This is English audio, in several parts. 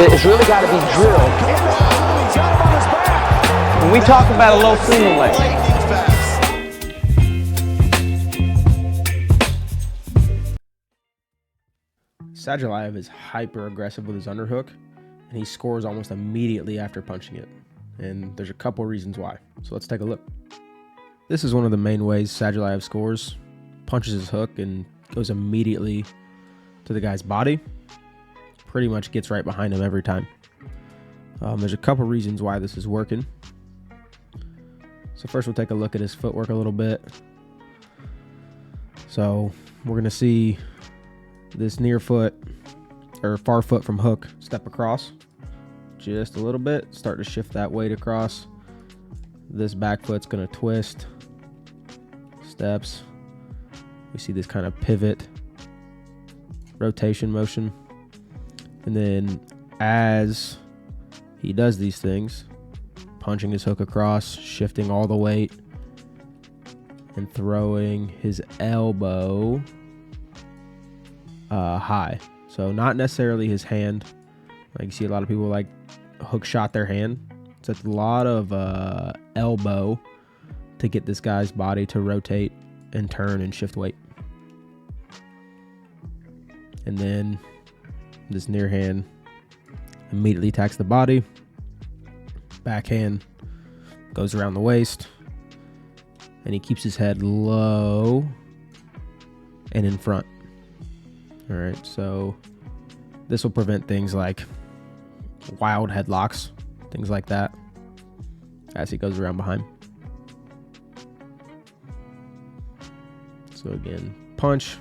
It's really got to be drilled. When we talk about a low single leg, Sadulaev is hyper aggressive with his underhook, and he scores almost immediately after punching it. And there's a couple reasons why. So let's take a look. This is one of the main ways Sadulaev scores. Punches his hook and goes immediately to the guy's body. Pretty much gets right behind him every time. There's a couple reasons why this is working. So first we'll take a look at his footwork a little bit. So we're going to see this near foot or far foot from hook step across just a little bit, start to shift that weight across. This back foot's going to twist, steps. We see this kind of pivot rotation motion. And then as he does these things, punching his hook across, shifting all the weight, and throwing his elbow high. So not necessarily his hand. Like you see a lot of people like hook shot their hand. It's a lot of elbow to get this guy's body to rotate and turn and shift weight. And then this near hand immediately attacks the body. Backhand goes around the waist. And he keeps his head low and in front. All right, so this will prevent things like wild headlocks, things like that, as he goes around behind. So again, punch.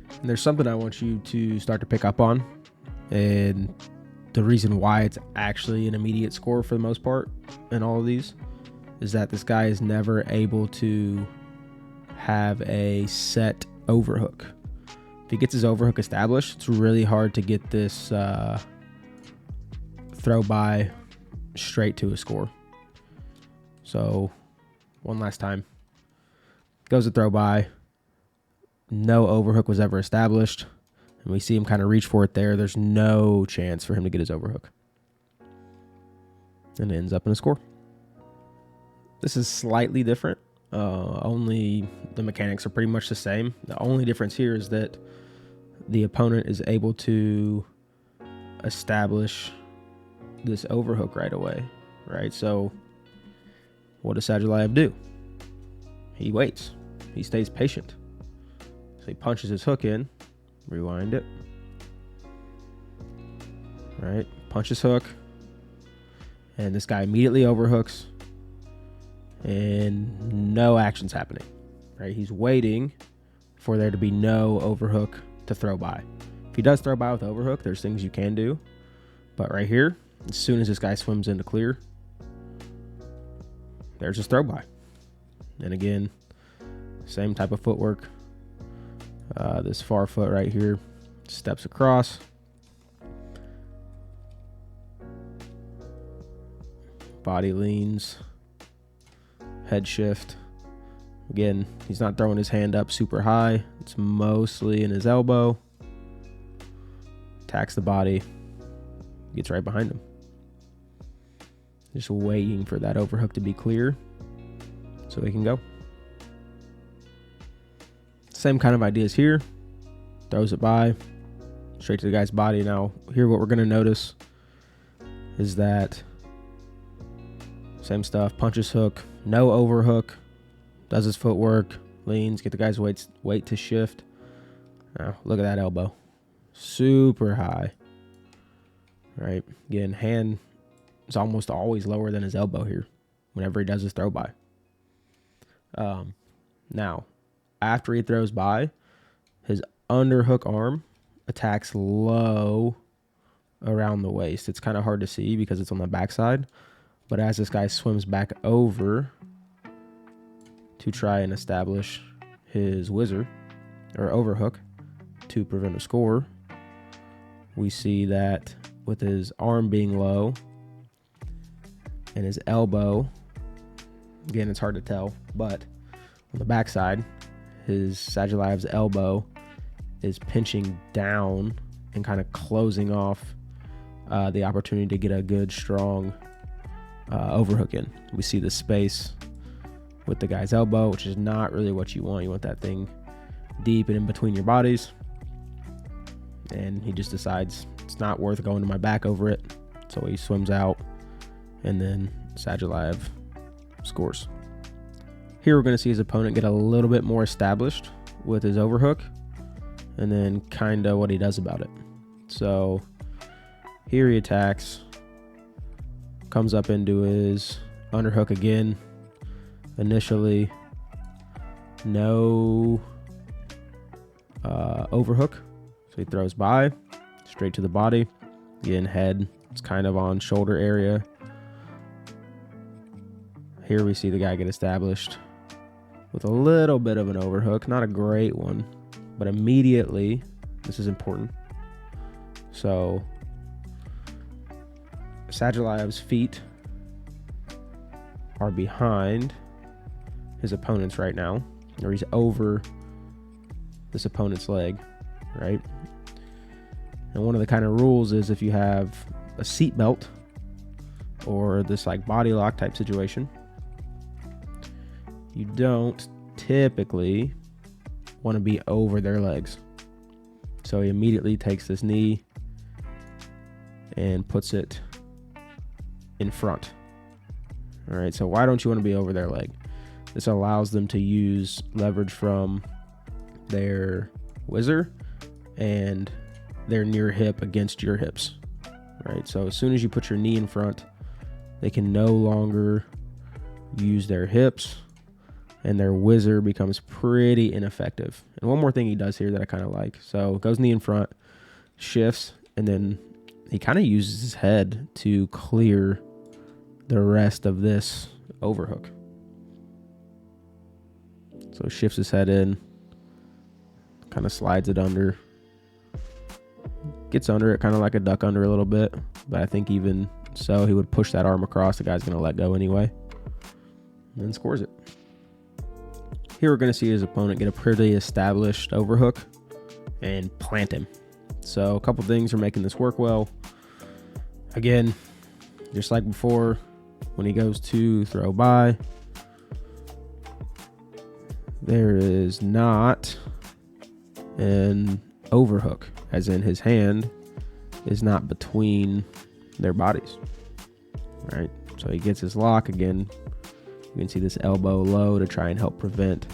And there's something I want you to start to pick up on. And the reason why it's actually an immediate score for the most part in all of these is that this guy is never able to have a set overhook. If he gets his overhook established, it's really hard to get this throw by straight to a score. So one last time. Goes to throw by. No overhook was ever established. And we see him kind of reach for it there. There's no chance for him to get his overhook. And it ends up in a score. This is slightly different. Only the mechanics are pretty much the same. The only difference here is that the opponent is able to establish this overhook right away, right? So what does Sadulaev do? He waits. He stays patient. So he punches his hook in. Rewind it. All right, punches hook. And this guy immediately overhooks. And no action's happening, right? He's waiting for there to be no overhook to throw by. If he does throw by with overhook, there's things you can do. But right here, as soon as this guy swims into clear, there's his throw by. And again, same type of footwork. This far foot right here steps across. Body leans. Head shift. Again, he's not throwing his hand up super high. It's mostly in his elbow. Attacks the body. Gets right behind him. Just waiting for that overhook to be clear so he can go. Same kind of ideas here. Throws it by. Straight to the guy's body. Now, here what we're going to notice is that same stuff. Punches hook. No overhook. Does his footwork. Leans. Get the guy's weight to shift. Now, look at that elbow. Super high. Right. Again, hand is almost always lower than his elbow here whenever he does his throw by. Now, after he throws by, his underhook arm attacks low around the waist. It's kind of hard to see because it's on the backside. But as this guy swims back over to try and establish his whizzer or overhook to prevent a score, we see that with his arm being low and his elbow, again, it's hard to tell, but on the backside, his Sadulaev's elbow is pinching down and kind of closing off the opportunity to get a good, strong overhook in. We see the space with the guy's elbow, which is not really what you want. You want that thing deep and in between your bodies. And he just decides it's not worth going to my back over it. So he swims out, and then Sadulaev scores. Here we're going to see his opponent get a little bit more established with his overhook, and then kind of what he does about it. So here he attacks, comes up into his underhook again. Initially, no overhook, so he throws by, straight to the body. Again, head, it's kind of on shoulder area. Here we see the guy get established with a little bit of an overhook, not a great one, but immediately, this is important. So Sadulaev's feet are behind his opponent's right now, or he's over this opponent's leg, right? And one of the kind of rules is if you have a seat belt or this like body lock type situation, you don't typically want to be over their legs. So he immediately takes this knee and puts it in front. All right, so why don't you want to be over their leg? This allows them to use leverage from their whizzer and their near hip against your hips, right? So as soon as you put your knee in front, they can no longer use their hips, and their whizzer becomes pretty ineffective. And one more thing he does here that I kind of like. So goes knee in front, shifts, and then he kind of uses his head to clear the rest of this overhook. So shifts his head in, kind of slides it under, gets under it kind of like a duck under a little bit, but I think even so he would push that arm across. The guy's going to let go anyway, and then scores it. Here we're going to see his opponent get a pretty established overhook and plant him. So a couple things are making this work well. Again, just like before, when he goes to throw by, there is not an overhook, as in his hand is not between their bodies, right? So he gets his lock again. You can see this elbow low to try and help prevent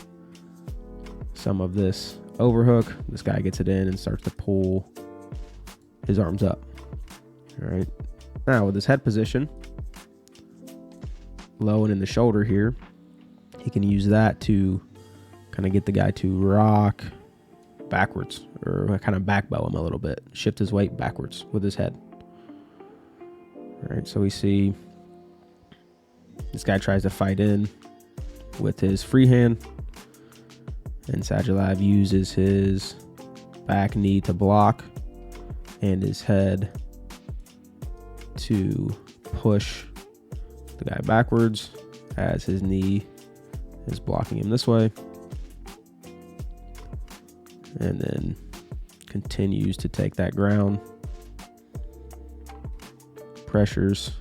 some of this overhook. This guy gets it in and starts to pull his arms up. All right. Now with his head position, low and in the shoulder here, he can use that to kind of get the guy to rock backwards, or kind of back bow him a little bit, shift his weight backwards with his head. All right. So we see this guy tries to fight in with his free hand, and Sadulaev uses his back knee to block and his head to push the guy backwards as his knee is blocking him this way, and then continues to take that ground, pressures.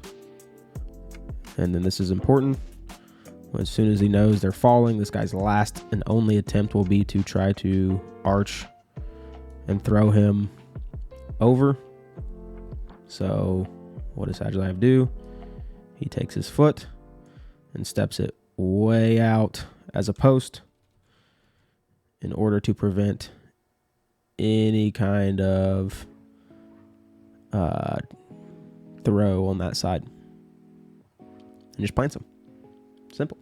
And then this is important. As soon as he knows they're falling, this guy's last and only attempt will be to try to arch and throw him over. So what does Sadulaev do? He takes his foot and steps it way out as a post in order to prevent any kind of throw on that side. And just plants him. Simple.